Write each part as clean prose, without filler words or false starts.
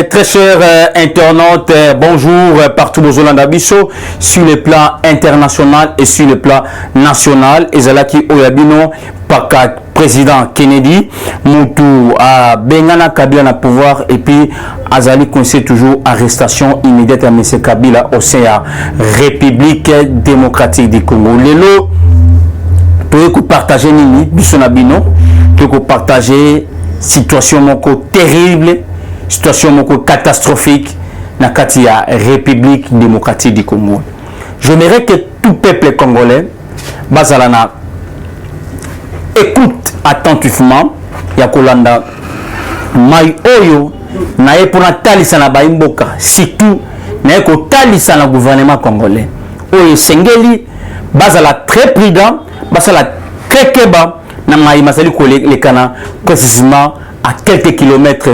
très chers internautes, bonjour partout aux Olandabiso sur le plan international et sur le plan national. Ezalaki Oyabino, Paka président Kennedy, Moutou à Bengana Kabila na pouvoir et puis Azali conseille toujours arrestation immédiate à M. Kabila au sein de la République démocratique du Congo. Lelo, tu peux partager Nini, Bissonabino, tu peux partager situation moko terrible, situation moko catastrophique na kati ya République démocratique du Congo. J'aimerais que tout peuple congolais bazalana écoute attentivement ya kolanda mai oyo na epona talisa na baimboka surtout na eko talisa na gouvernement congolais oyo sengeli bazala très prudent bazala très keba na mai masali kolekana précisément à quelques kilomètres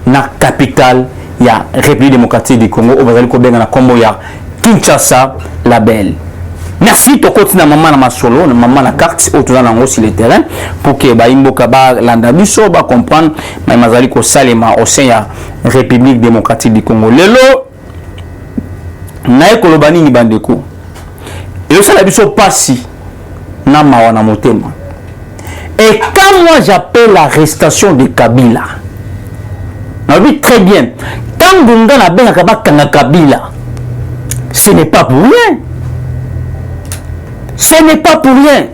na capitale ya République démocratique du Congo au bazali ko benga na kombo ya Kinshasa la belle. Merci to continue maman na masolo na maman na carte au toza nango sur le terrain pour que ba imboka ba landa biso ba comprendre mais mazali ko salema au sein ya République démocratique du Congo. Lelo na ekolobani ni bandeko et ça la biso passi na mawa na motema. Et quand moi j'appelle l'arrestation de Kabila, on dit très bien, quand Gunga na benga kanga Kabila, ce n'est pas pour rien. Ce n'est pas pour rien.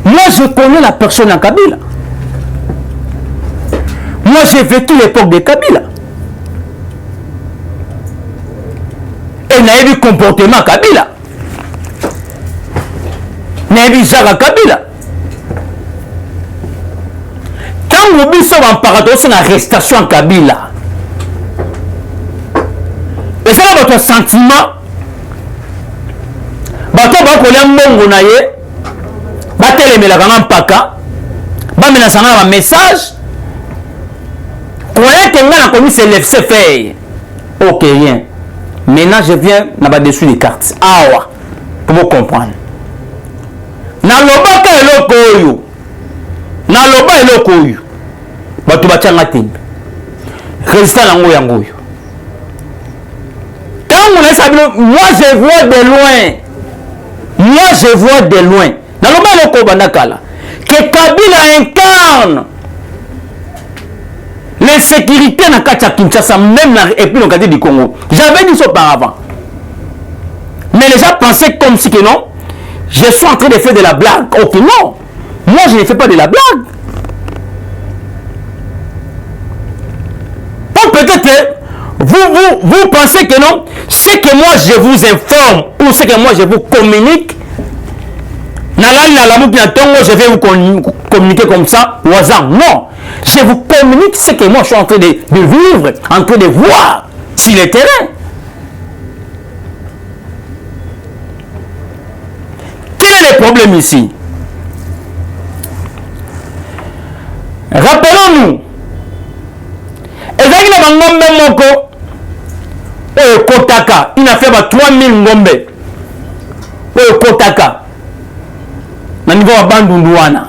Moi je connais la personne en Kabila. Moi j'ai vécu l'époque de Kabila. Et n'a eu comportement Kabila. Nebizaka Kabila. Quand vous biso en paradoxe une arrestation en Kabila, et c'est là votre sentiment, bato bakolia mbongo na ye, batelemela kanga mpaka, bamena sanga ba message, croyez que nga na commis c'est l'FCF. Ok, rien. Maintenant je viens na ba dessus des cartes. Awa, pour vous comprendre. Nalobaka eloko oyo naloba eloko oyo bato batianga tembe résultat nango yango oyo tango na sabino moi je vois de loin naloba eloko bandakala que Kabila incarne l'insécurité na kati ya Kinshasa même et puis dans le quartier du Congo. J'avais dit ça auparavant mais les gens pensaient comme si que non. Je suis en train de faire de la blague. Ok, non. Moi, je ne fais pas de la blague. Donc peut-être, vous pensez que non. Ce que moi, je vous informe ou ce que moi, je vous communique, je vais vous communiquer comme ça, au hasard. Non. Je vous communique ce que moi, je suis en train de vivre, en train de voir sur le terrain. Quel est le problème ici? Rappelons-nous, ezaki na ngombe moko oyo kotaka ina fait 3000 ngombe oyo kotaka na niveau ya bandundu wana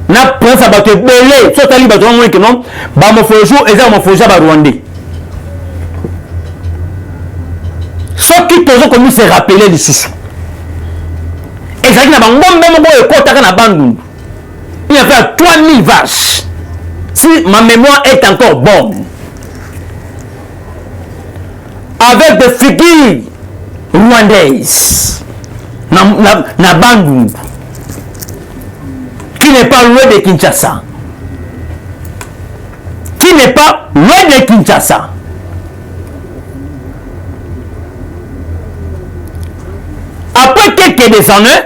na prince bato ebele sotali bato ngombe ke non ba mofojo eza mofojo ba rwandais soki tozo komi se rappeler lisusu ezalaki na bangombe moko ekotaka na bandundu il y avait 3000 vaches si ma mémoire est encore bonne avec des figures rwandaises na bandundu qui n'est pas loin de Kinshasa Après quelques années,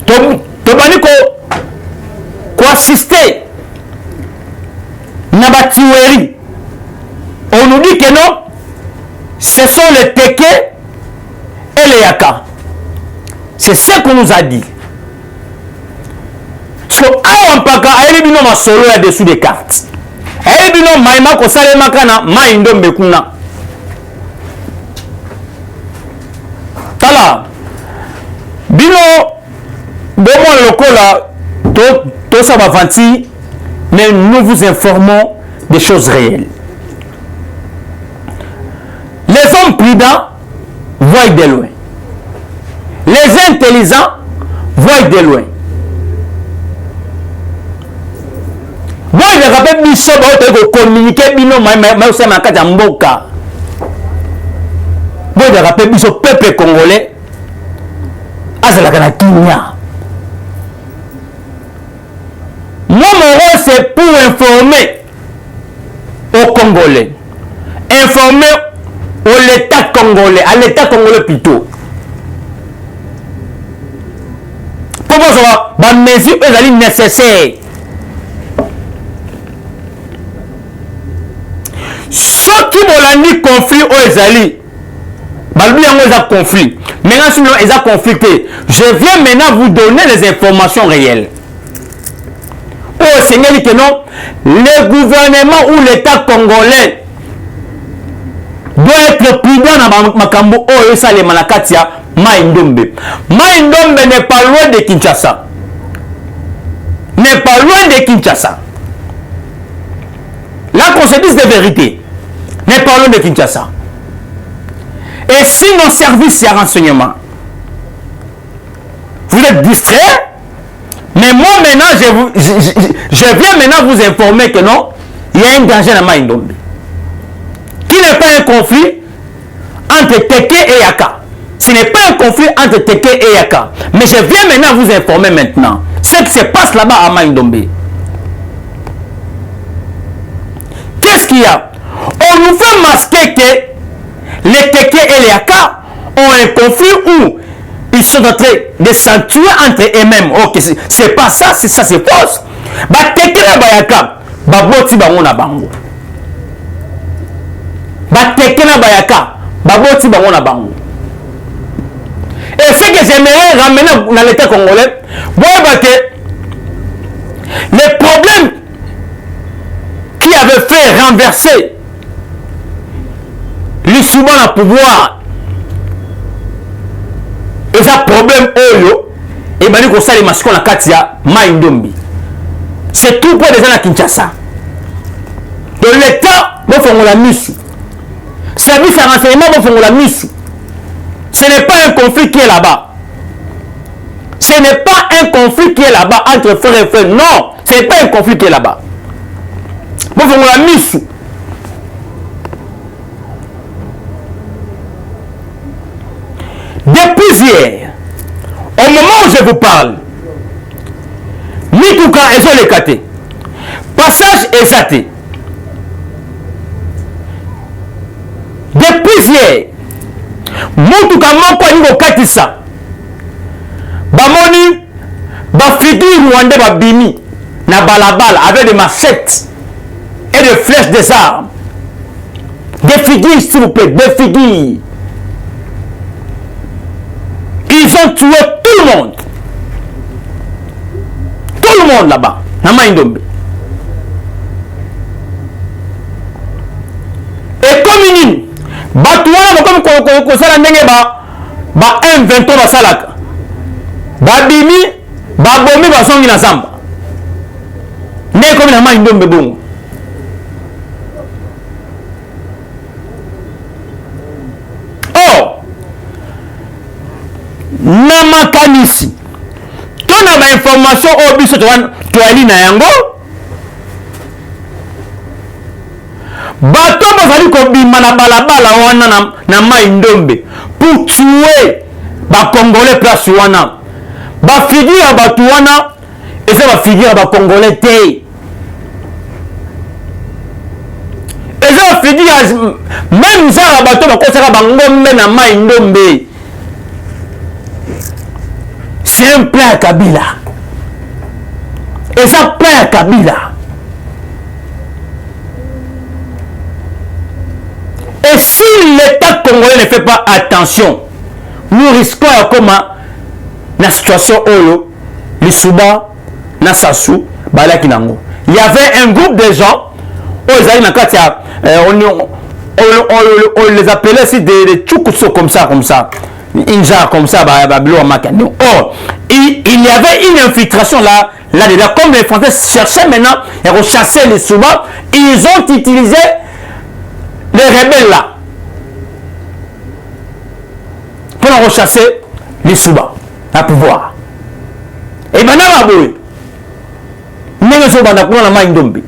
tu assister à la tuerie. On nous dit que non, ce sont les Teke et les Yaka. C'est ce qu'on nous a dit. Parce que awa mpaka ayebino masolo ya dessus des cartes. Ayebino maima ko salema kana maindo mbekuna. Tala bino bomo lokola to saba fanti mais nous vous informons des choses réelles. Les hommes prudents voient de loin. Les intelligents voient de loin. Moi, je rappelle Bisso, je communiquer bino, mais aussi ma carte mboka. Moi, je rappelle Bisso, peuple congolais, azalaka Kenya. Moi, mon rôle, c'est pour informer aux Congolais, informer à l'État congolais plutôt. Pour moi, les mesures sont nécessaires. Ceux qui ont dit conflit aux Ezali, ils ont conflit. Maintenant, ils ont conflicté. Je viens maintenant vous donner les informations réelles. Oh Seigneur dit que non, le gouvernement ou l'État congolais doit être prudent dans Makambo. Oh, ça les Malakatia, Maïndombe. Maïndombe n'est pas loin de Kinshasa. N'est pas loin de Kinshasa. Là qu'on se dise de vérité, n'est pas loin de Kinshasa. Et si nos services et renseignements, vous êtes distraits, mais moi maintenant, je viens maintenant vous informer que non, il y a un danger dans Maïndombe. Qui n'est pas un conflit entre Teke et Yaka. Ce n'est pas un conflit entre Teke et Yaka. Mais je viens maintenant vous informer maintenant ce qui se passe là-bas à Maïndombe. Qu'est-ce qu'il y a? On nous fait masquer que les Teke et les Yaka ont un conflit où ils sont en train de s'entuer entre eux-mêmes. Ok, c'est pas ça, c'est ça, c'est fausse. Bah, Teke et Bayaka, bah, boti bango na bango. Bah, Teke et Bayaka, bah, boti bango na bango. Et ce que j'aimerais ramener dans l'État congolais, voilà que les problèmes qui avaient fait renverser les souvent à pouvoir, et ça problème oyo, et bien nous ça les masques la Katia Maïndombe. C'est tout pour les gens à Kinshasa. Donc l'État va faire la mission. Service à renseignement va faire la mission. Ce n'est pas un conflit qui est là-bas. Ce n'est pas un conflit qui est là-bas entre frères et frères. Non, ce n'est pas un conflit qui est là-bas. Va faire la mission. Depuis hier, au moment où je vous parle, Mituka et Zolekate, passage exaté. Depuis hier, Mituka moko alingo katisa. Bamoni, bafigure rwandais babimi, na balabala avec des machettes et des flèches des armes. Des figures, s'il vous plaît, des figures. Ils ont tué tout le monde. Tout le monde là-bas. Na Maïndombe. Et comme une batouana comme kosala ndenge ba M23 basalaka. Babimi babomi basongi na zamba. Ne comme na Maïndombe bongo. Na makanisi tona ba information o biso toali na yango bato bazali kobima na balabala wana na Maïndombe pour tuer ba congolais place wana ba figure bato wana eza ba figure ba congolais te eza ba figure même ça bato bakosaka bangombe na Maïndombe. C'est un plan à Kabila. Et ça plan à Kabila. Et si l'État congolais ne fait pas attention, nous risquons comme la situation Olo, les Souba, Nassassou, Balakinango. Il y avait un groupe de gens, on les appelait aussi des tchoukousso comme ça. Inja comme ça, or il y avait une infiltration là là-dedans. Comme les Français cherchaient maintenant à rechasser les Souba, ils ont utilisé les rebelles là pour rechasser les Souba à pouvoir. Et maintenant, nous sommes dans la main d'Ombi.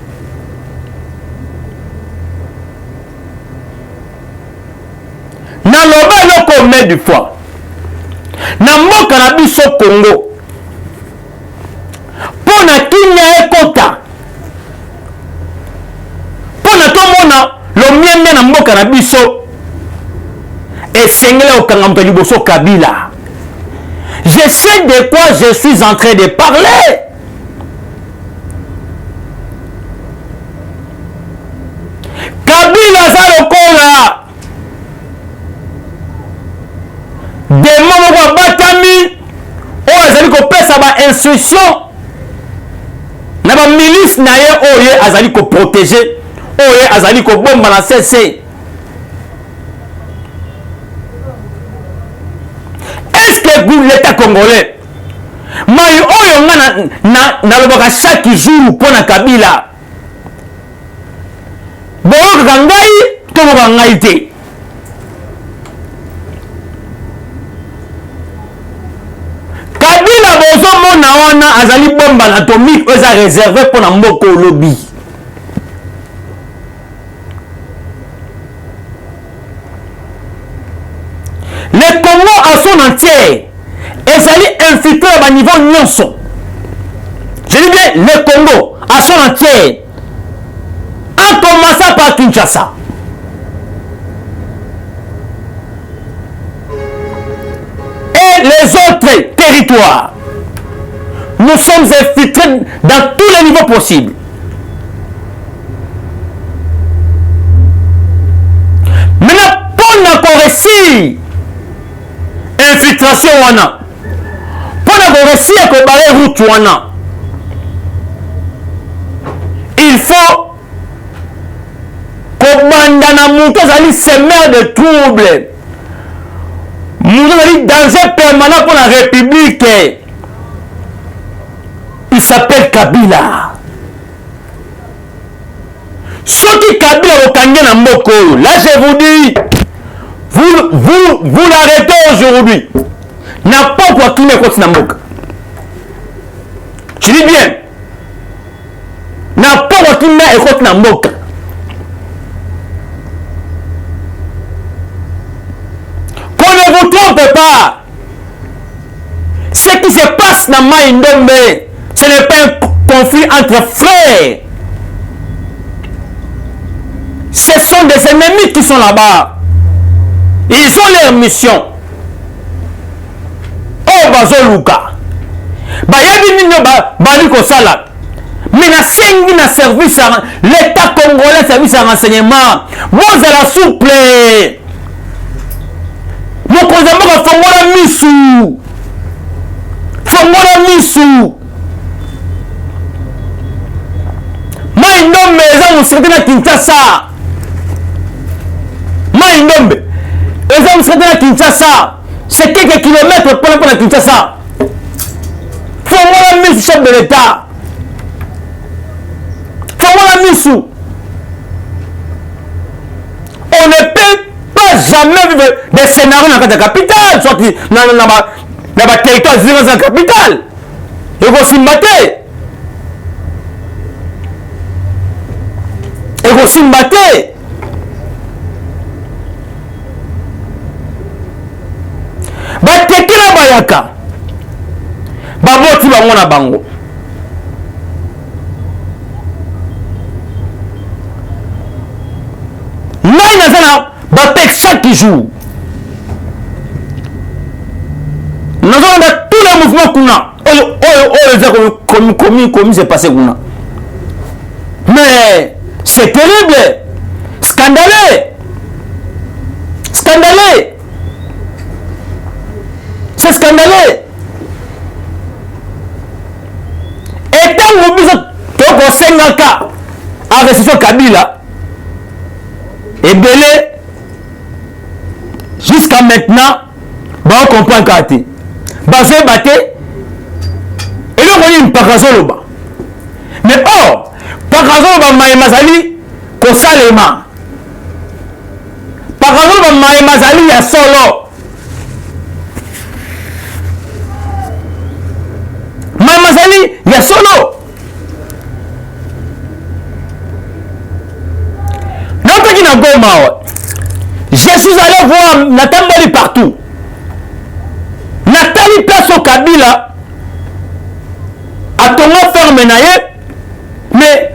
Dans le bas, du foie. Dans le cannabis au Congo. Pour na Kenya et Kota. Pour na Tomona, le mien na mbo cannabis et sengele au Kangamto Liboso Kabila. Je sais de quoi je suis en train de parler. Kabila Zalokola. Des moments batami. Oh, azali ko pesa ba instruction. Na ba milice na ye oye azali ko protéger. Oye azali ko bomba na CC. Est-ce que l'État congolais maï oyo na lobaka chaque jour pour na Kabila boyo kangai to boka ngai te Kabila bozo mona wana azali bomba atomique oza réservé pour na mboko lobby. Le Congo à son entier est infiltré à niveau nyonso. Je dis bien le Congo à son entier. En commençant par Kinshasa. Et les autres territoires. Nous sommes infiltrés dans tous les niveaux possibles. Maintenant, pour nous réussir infiltration wana pour réussir à comparer route wana il faut que na muto zali semeur de troubles muto zali danger permanent pour la République. Il s'appelle Kabila. Ceux qui Kabila au Kanye na mboko, là je vous dis vous l'arrêtez aujourd'hui. N'a pas quoi qui n'est pas Namboka. Je dis bien. N'a pas quoi qui n'est pas Namboka. Qu'on ne vous trompe pas. Ce qui se passe dans Maïndombe, ce n'est pas un conflit entre frères. Ce sont des ennemis qui sont là-bas. Ils ont leur mission. Oh, Bazoluka. Bayabi nino baliko sala. Mais na sengi na service à l'État congolais, service à renseignement. Vous allez souple. Mon cousin m'a fongola misu. Fongola misu. Maïndombe, ils ont secrétaire à Kinshasa. Maïndombe. Ils ont secrétaire à Kinshasa. C'est quelques kilomètres pour la Kinshasa. Fongola misu, chef de l'État. Fongola misu. On ne peut pas jamais vivre des scénarios dans la capitale, soit dans la territoire de la capitale. Il faut s'y battre. Il faut s'y battre. Batekila bayaka. Baboti bango na bango. Nai nazana batek chaque jour. Nous avons tous les mouvements qu'on a. Comment c'est passé qu'on a. Mais c'est terrible. Scandaleux. Scandaleux. C'est scandaleux. Et tant que vous avez 5 cas à réception Kabila, et belé, jusqu'à maintenant, on comprend qu'à ti. Basé batté, et donc nini mpaka azoloba mais or mpaka azoloba mayema azali kosalema mpaka azoloba mayema azali ya solo mayema azali ya solo nakaki na Goma awa je suis allé voir natamboli partout natali place au Kabila à ton ferme naïe, mais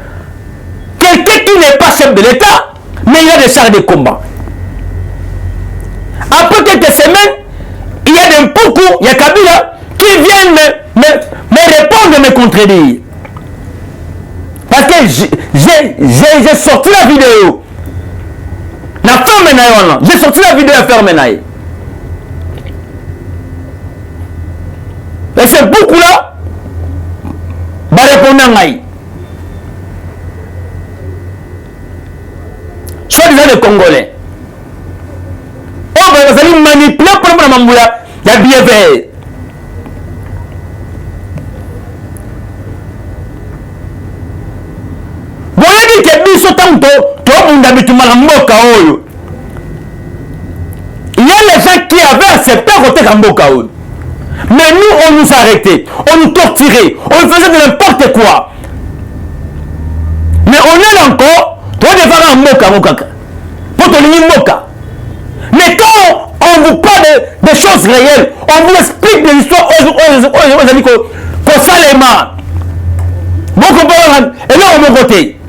quelqu'un qui n'est pas chef de l'État, mais il y a des chars de combat. Après quelques semaines, il y a des Mpoukou, il y a Kabila qui viennent me répondre, me contredire. Parce que j'ai sorti la vidéo. La ferme naïe, j'ai sorti la vidéo à ferme naïe. Et c'est beaucoup là. Va répondre à Ngaï. Soit des Congolais. Oh, vous allez manipuler pour le moment. Il y a bien fait. Vous voyez que nous sommes il y a les gens qui avaient accepté à voter Kamboka. Mais nous, on nous arrêtait, on nous torturait, on faisait de n'importe quoi. Mais on est encore, toi, tu vas en moka, pour te ligner moka. Mais quand on vous parle des choses réelles, on vous explique des histoires aux amis qu'on salema. Beaucoup de et là, on me côté.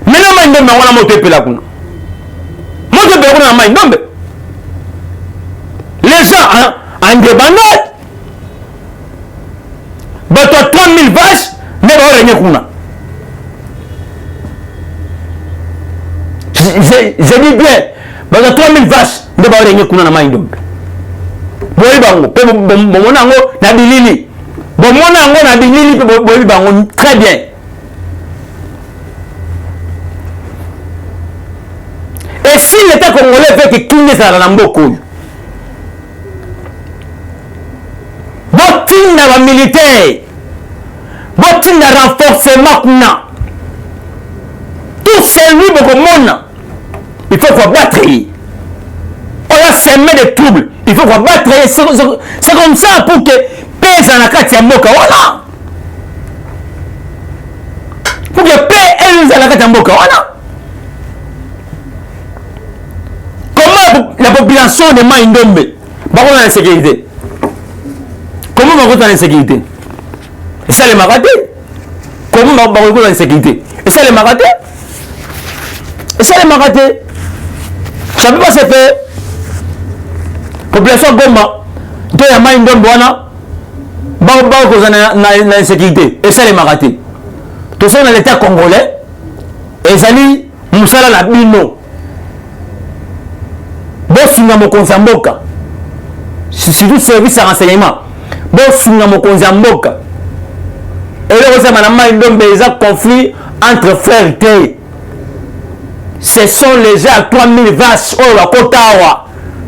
Maintenant, on a monté pour la cour. Les gens, en débandade, bah toi 3000 vaches, mais pas rien qu'on a. J'ai dit bien, bah toi 3000 vaches, mais pas rien qu'on a dans ma indom. Boy bango, bon monango na bilili, bon monango na bilili, boy bango très bien. Et si l'État congolais fait que Kine ça dans beaucoup. Botinda militaire, botinda renforcement kuna. Tout celui beaucoup monde, il faut qu'on battre. On a semé des troubles, il faut qu'on battre. C'est comme ça pour que paix en la carte ya mboka voilà. Pour que paix en la carte ya mboka voilà. Comment la population de Maïndombe va avoir la sécurité? Comment on va avoir la sécurité? Et ça les marathés. Comment on va avoir la sécurité? Et ça les marathés. Et ça les marathés. Ça ne peut pas se faire. Population Goma, de la Maïndombe, va avoir la sécurité. Et ça les marathés. Tout ça dans l'État congolais. Et Zali Moussala la Bino. Bosunga mokonza mboka surtout service à renseignement bosunga mokonza mboka et là vous avez Maïndombe conflit entre frères. Ce sont les gens à 3000 vaches au Wakotawa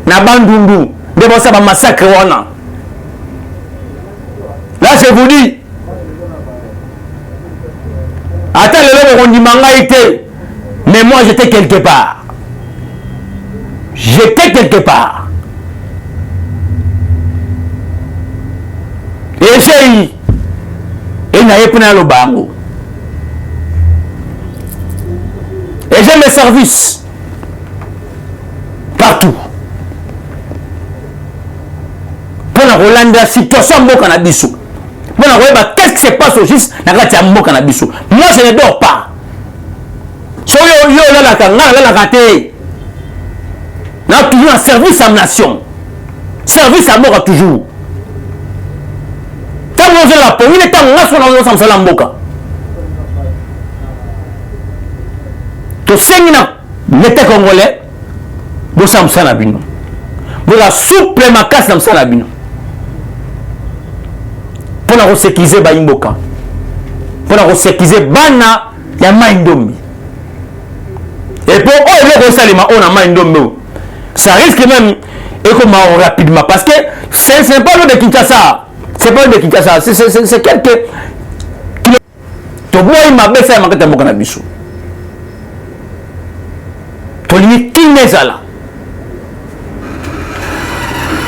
na Bandundu de bossa ba massacre wana. Là je vous dis attends le on dit mangaïté mais moi j'étais quelque part. J'étais quelque part. Et j'ai eu. Et n'a pas le bango. Et j'ai mes services. Partout. Pour la Rolanda, situation de cannabis. Pour la Rolanda, qu'est-ce qui se passe au juste dans la cannabis? Moi, je ne dors pas. Soyo yo la kanga la raté. On a toujours un service à la nation. Service à mort toujours. Tant que vous avez la peau, il est temps que vous avez la tout l'État congolais, vous avez ça. Vous avez souple ma casse dans ça. Pour la sécuriser Baimboka. Pour la sécuriser Bana, il y a Maïndombe. Et pour eux, on a Maïndombe. Ça risque même et comment rapidement parce que c'est pas loin de Kinshasa. c'est pas de Kinshasa, c'est quelques kilomètres. Il m'a baissé à ma tête à biso. Tolini kinezala.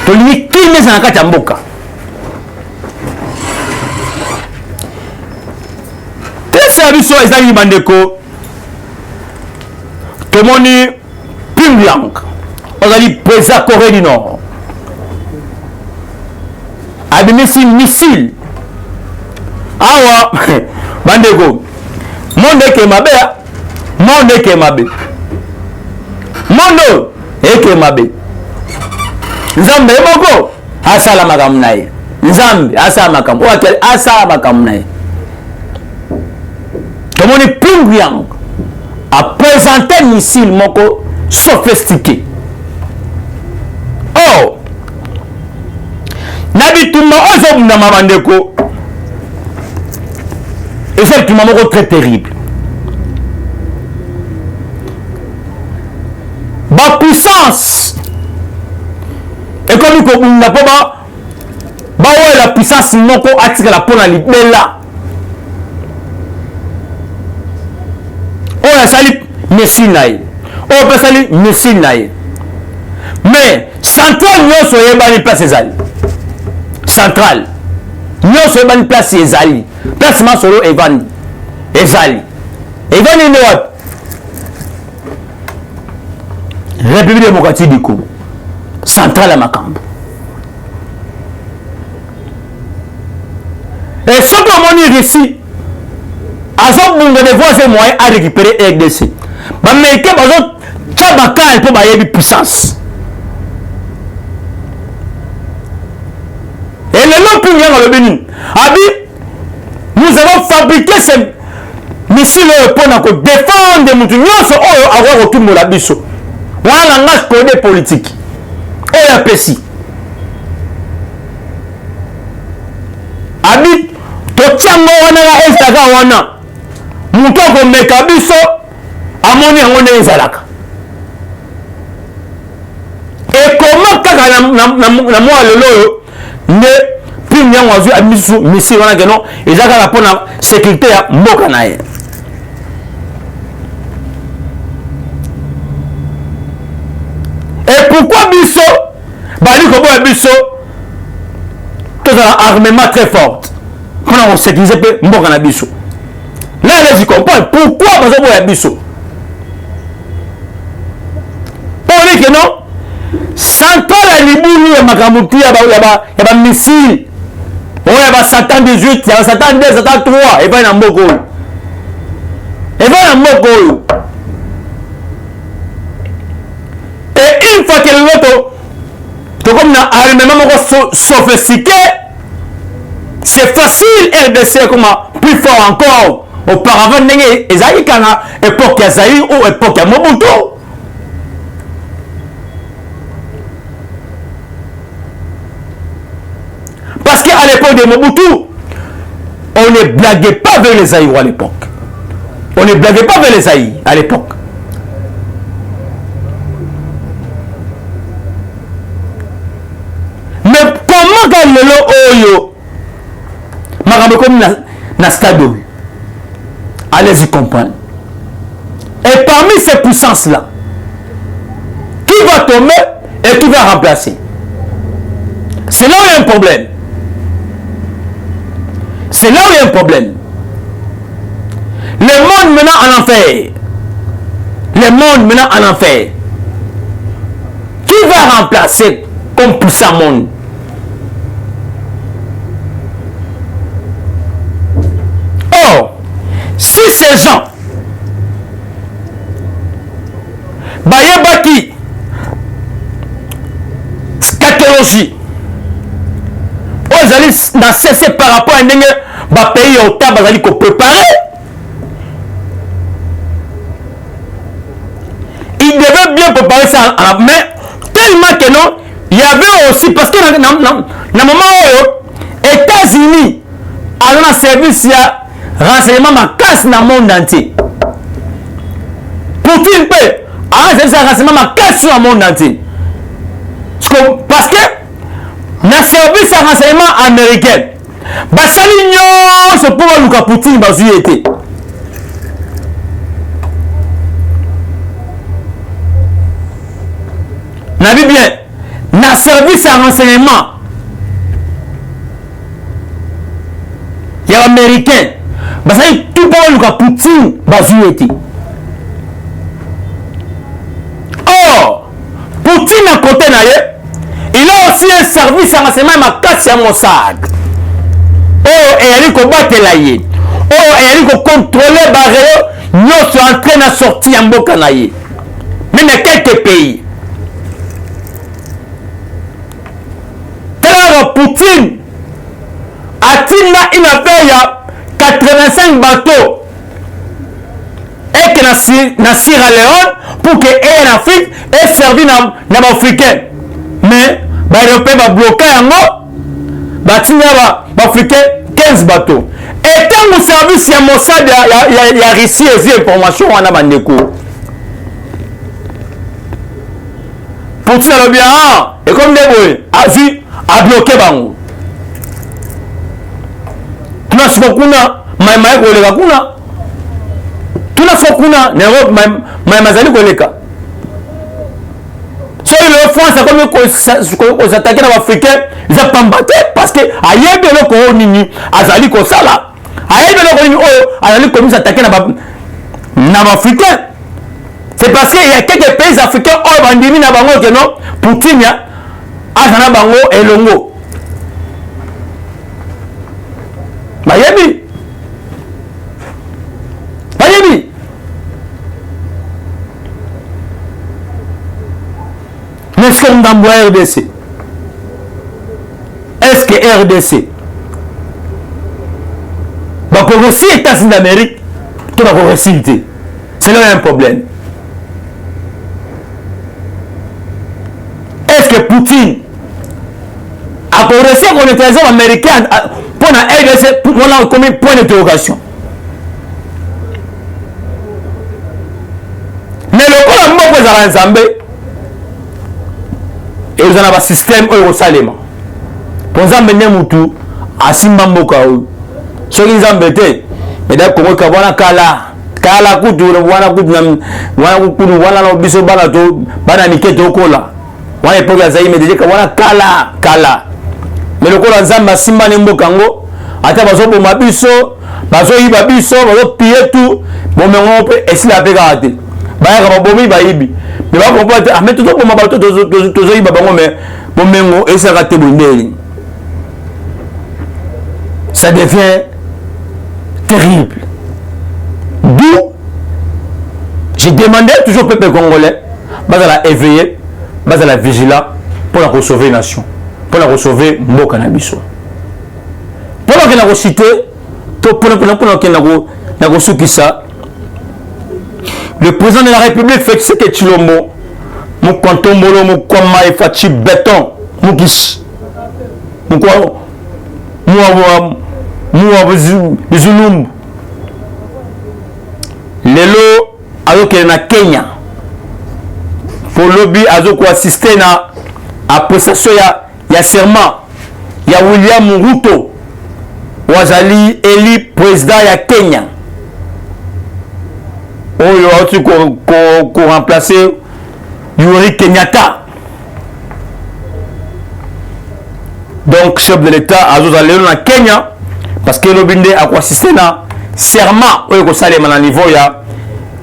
Tolini kinezala kati mboka. Tesa biso ezali bandeko. Tomoni Pyongyang. Ozali président Corée du Nord. Abimisi missile. Awa bandeko. Monde ke mabe. Monde ke mabe. Mondo eke mabe. Nzambe moko asala makamu naye. Nzambe asala makamu. Oakel asala makamu naye. Tomoni Pyongyang a présenté un missile moko sophistiqué. Oh, Nabitumba ozo muna mabandeko. Et c'est un moment très terrible. Ba puissance. Et comme nous n'a pas la puissance moko atika la pona libela. Oh, sali messile naïe. Oh, sali messile naïe. Mais central nous soyez bani place ezali. Central nous soyez bani place ezali. Place masolo evani ezali. Evani ne wat. République démocratique du Congo. Central à Makambo. Et ce que mon ici, à ce moment de voir ces moyens à récupérer RDC. Mais Américain, par exemple, Tchabaka, il peut bailler de puissance. Et le nom Pyongyang dans le Bénin. Nous avons fabriqué ces missiles pour nous défendre des moutons. Nous avons avoir autour de la biso. Voilà un code politique. Et un PC. Abi, to tiango wana la Instagram wana. Muto ko meka biso amoni ngone ezalaka. Et comment kaka na moi lelo ne Pyongyang wazu amisu missile wana keno ezaka la pona sécurité ya mboka naye. Et pourquoi biso bali ko boya biso tout un armement très fort pour on sécuriser pe mboka na biso. Là les y comprennent pourquoi bazo boya biso. Pour dire que non central à libuni ya makamuti ya ba missile. On ya ba Satan 18, ya Satan 2, Satan 3 et va na mboko. Et va na mboko. Et une fois que l'autre, comme un armement sophistiqué, c'est facile RDC comme plus fort encore. Auparavant, il y a une époque Zaïre ou époque Mobutu. Parce qu'à l'époque de Mobutu, on ne blaguait pas vers les Zaïre à l'époque. On ne blaguait pas vers les Zaïre à l'époque. Mais comment le oyo makambo comme na stade, allez-y comprendre. Et parmi ces puissances là, qui va tomber et qui va remplacer? C'est là où il y a un problème. C'est là où il y a un problème. Le monde maintenant en enfer. Le monde maintenant en enfer. Qui va remplacer comme puissant monde? Or, si ces gens bayebaki scatologie ozali na cessé par rapport à ndenge ba pays au temps bazali ko préparer, il devait bien préparer ça, mais tellement que non, il y avait aussi parce que na moment États-Unis a un service ya renseignement ma casse dans le monde entier. Poutine peut a un service de renseignement ma casse sur le monde entier. Parce que na service ya renseignement américain basali nyonso mpo baluka Poutine bazwi ye te. Nabi bien na service ya renseignement ya américain basali tout mpo baluka Poutine bazwi ye te. Or Poutine à côté na ye il a aussi un service à renseignement makasi ya Mossad. Oh, eyali kobatela ye. Oh, eyali ko contrôler barreau nyonso entrée na sortie ya mboka na ye. Même quelques pays. Alors Poutine atinda une affaire ya 85 bateaux et que na Sierra Leone pour que aient en Afrique et servi na Africain. Mais ba Européen ba bloqué yango batinga ba Africain 15 bateaux. Et quand vous service ya Mossad ya Russie et information wana bandeko. Poutine a bien et comme des boy a vu a bloqué bango. Tuna sibokuna mai koleka kuna. Tuna fokuna na Europe mai mazali koleka. So le France a comme s'attaquer aux Africains, ils ont combattu parce que ailleurs de l'autre nini azali ko sala. Ailleurs de l'autre nini azali comme s'attaquer na Africains. C'est parce qu'il y a quelques pays africains au bandimi na bango que non Poutine azana bango elongo. Bayebi. Est-ce qu'on a RDC? Est-ce que RDC va progresser les États-Unis d'Amérique? Tout va progresser. C'est là un problème. Est-ce que Poutine a progressé avec les États-Unis américains pour la RDC pour combien de points d'interrogation? Mais le problème c'est que Zambé et vous avez un système Eurosalema. Pour Zambé Nemutu, Asimba Mboka. Ce qui Zambé te, mais d'accord, quand on a Kala Kutu, on biso balato, bananike tokola. On est pour la Zaï, mais déjà, quand on a Kala. Mais le Kola Zamba Simba Nembokango, ata baso pour ma biso, baso yiba biso, baso piller tout, bon, mais on peut essayer de pégarder. Baya kama bomi baibi. Mais va comprendre ah mais tout pour ma bato tozo yiba bango mais bon mengo et ça raté bondeli. Ça devient terrible. D'où j'ai demandé toujours au peuple congolais, bas à la éveiller, bas à la vigilant pour la sauver nation, pour la sauver mboka na biso. Pour la que na citer, pour na sukisa. Le président de la République fait ce que Chilombo, mon Kantombolo, mon Kwama et Fachi Béton, mon Gish, mon quoi, moi, Zulum. Lelo, alors qu'il est na Kenya, pour lobby, alors qu'on assiste à prestation, il y a serment, il y a William Ruto, Wazali Eli, président de Kenya. Il a aussi remplacé Yuri Kenyatta. Donc, chef de l'État a allé dans Kenya parce que le Bindé a assisté à serment au niveau de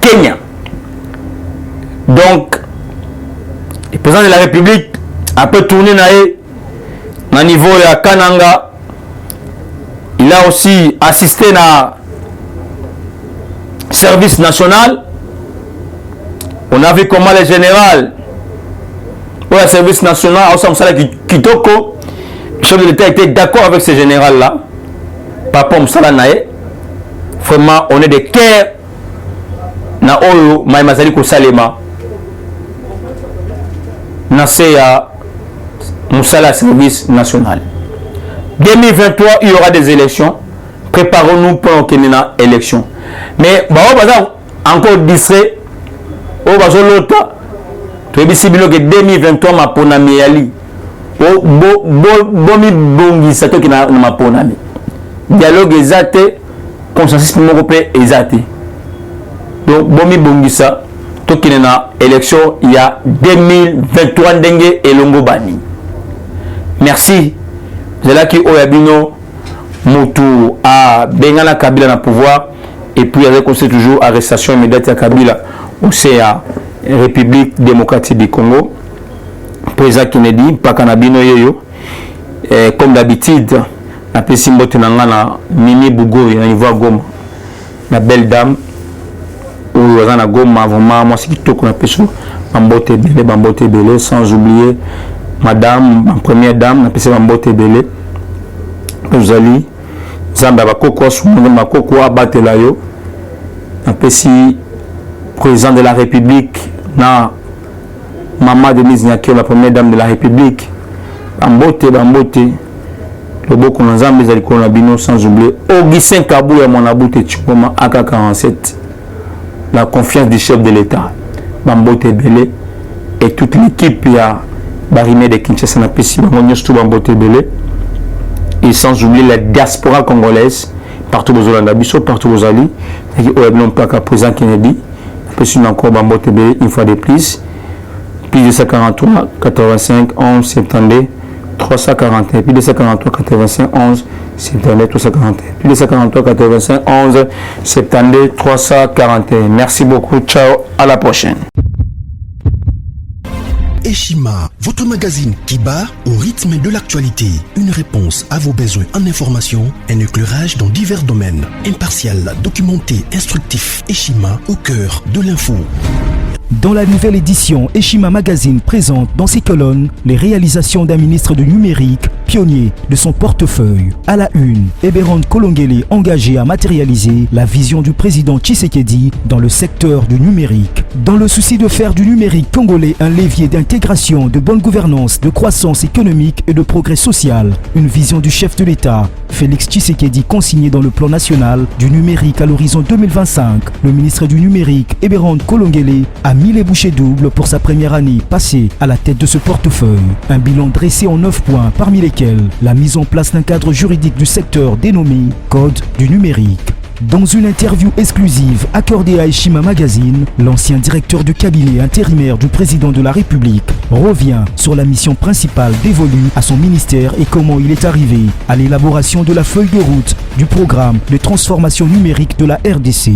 Kenya. Donc, le président de la République a pu tourner au niveau de Kananga. Il a aussi assisté à service national. On a vu comment le général pour le service national Kitoko, le chef de l'État était d'accord avec ce général là par rapport à Msalanae. Vraiment on est de cœur na oyo maimazali ko salema na ya Moussala service national. 2023 il y aura des élections. Préparons-nous pour une élection. Mais encore distrait au bazolota tu es que 2023 ma pona miali bomi bongisa to kina na maponami dialogue ezate consensus moko pe ezate donc bomi bongisa to kina na élection il y a 2023 ndenge elongo bani. Merci. C'est là qui oyabino mutu a bengana Kabila na pouvoir et puis avec aussi toujours arrestation immédiate à Kabila au CA République démocratique du Congo. Président Kennedy pakanabino yoyo comme d'habitude na pesi mbote na ngana Mimi Bugori na Ivoire Goma la belle dame ou na Goma vraiment moi c'est kitoko na peso bambote belé sans oublier madame ma première dame na pesi bambote belé vous allez zamba bakoko sumunde makoko abatela yo na pesi président de la République na Maman Denise Nyakio, la première dame de la République. Bambote, le beau qu'on a zambé bino sans oublier. Augustin Kabou et mon aboute Tchikoma, AK-47. La confiance du chef de l'État. Bambote Belé. Et toute l'équipe, il y a Barimé de Kinshasa, Napesi, Bambote Belé. Et sans oublier la diaspora congolaise. Partout aux Olandabissot, partout aux Ali. Et qui ont pas qu'à présent Kennedy. Napesi encore Bambote Belé, une fois de plus. Plus de 143 85 11 72 341 plus de 143 85 11 72 341 plus de 143 85 11 72 341. Merci beaucoup, ciao, à la prochaine. Eshima, votre magazine qui bat au rythme de l'actualité. Une réponse à vos besoins en information, un éclairage dans divers domaines. Impartial, documenté, instructif. Eshima au cœur de l'info. Dans la nouvelle édition, Eshima Magazine présente dans ses colonnes les réalisations d'un ministre du numérique, pionnier de son portefeuille. À la une, Eberhard Kolongele engagé à matérialiser la vision du président Tshisekedi dans le secteur du numérique. Dans le souci de faire du numérique congolais un levier d'intégration, de bonne gouvernance, de croissance économique et de progrès social, une vision du chef de l'État, Félix Tshisekedi consignée dans le plan national du numérique à l'horizon 2025. Le ministre du numérique, Eberhard Kolongele, a mis les bouchées doubles pour sa première année passée à la tête de ce portefeuille. Un bilan dressé en 9 points, parmi lesquels la mise en place d'un cadre juridique du secteur dénommé Code du numérique. Dans une interview exclusive accordée à Eshima Magazine, l'ancien directeur de cabinet intérimaire du président de la République revient sur la mission principale dévolue à son ministère et comment il est arrivé à l'élaboration de la feuille de route du programme de transformation numérique de la RDC.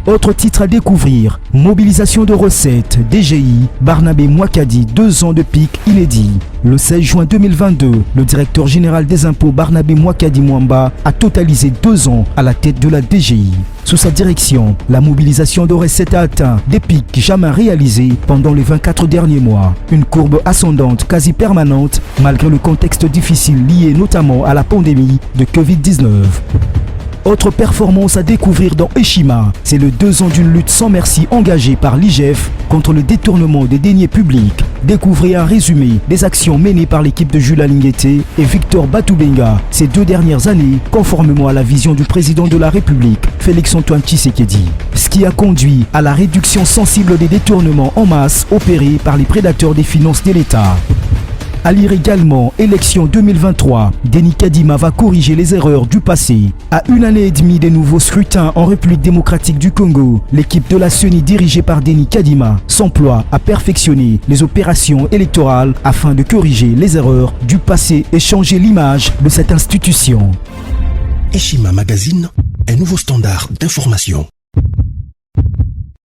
Autre titre à découvrir, mobilisation de recettes, DGI, Barnabé Mouakadi, 2 ans de pic inédit. Le 16 juin 2022, le directeur général des impôts Barnabé Mouakadi Mwamba a totalisé 2 ans à la tête de la DGI. Sous sa direction, la mobilisation de recettes a atteint des pics jamais réalisés pendant les 24 derniers mois. Une courbe ascendante quasi permanente malgré le contexte difficile lié notamment à la pandémie de Covid-19. Autre performance à découvrir dans Eshima, c'est le 2 ans d'une lutte sans merci engagée par l'IGF contre le détournement des deniers publics. Découvrez un résumé des actions menées par l'équipe de Jules Alinguete et Victor Batoubenga ces 2 dernières années, conformément à la vision du président de la République, Félix-Antoine Tshisekedi. Ce qui a conduit à la réduction sensible des détournements en masse opérés par les prédateurs des finances de l'État. À lire également, élection 2023, Denis Kadima va corriger les erreurs du passé. À 1 année et demie des nouveaux scrutins en République démocratique du Congo, l'équipe de la CENI dirigée par Denis Kadima s'emploie à perfectionner les opérations électorales afin de corriger les erreurs du passé et changer l'image de cette institution. Eshima Magazine, un nouveau standard d'information.